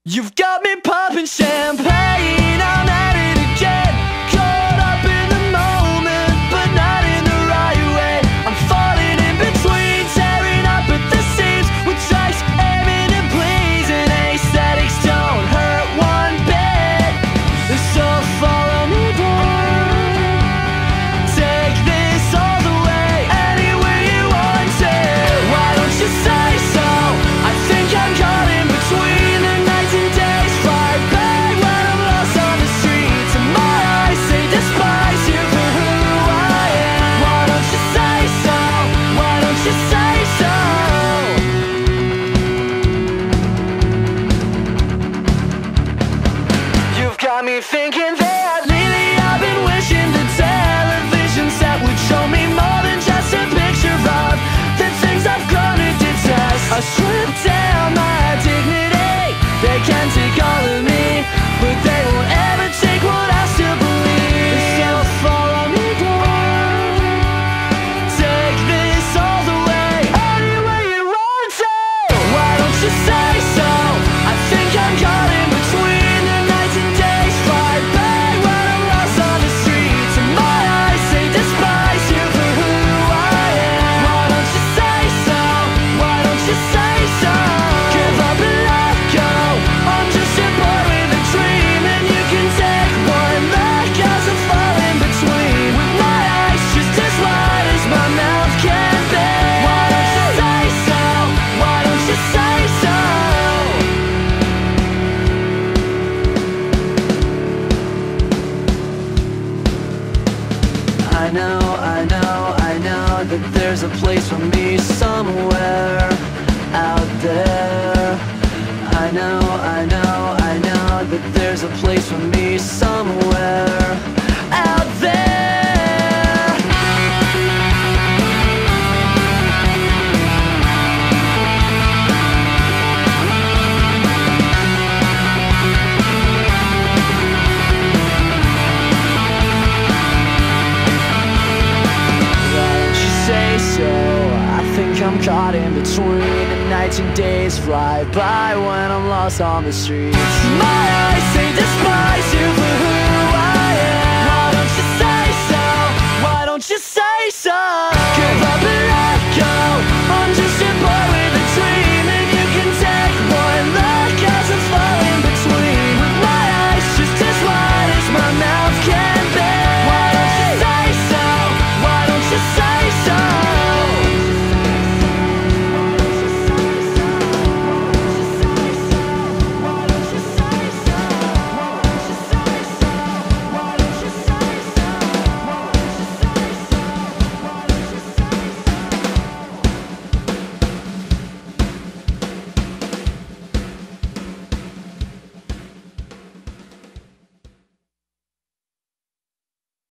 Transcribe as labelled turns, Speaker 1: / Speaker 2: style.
Speaker 1: You've got me popping champagne, I'm at it again. Caught up in the moment, but not in the right way. I'm falling in between, tearing up at the seams, with strikes aiming and pleasing. Aesthetics don't hurt one bit, so follow me down. Take this all the way, anywhere you want to. Why don't you say so? I think I'm caught in between. Got me thinking that lately I've been wishing the television set would show me more than just a picture of the things I've grown to detest. I strip down my dignity, they can take all of me, but they won't ever take what I still believe. So follow me down, take this all the way, anywhere you want to. Why don't you say so? I think I'm caught in between. I know that there's a place for me somewhere out there. I know that there's a place for me somewhere out there. I'm caught in between, and nights and days fly by when I'm lost on the streets. My eyes say despise you for who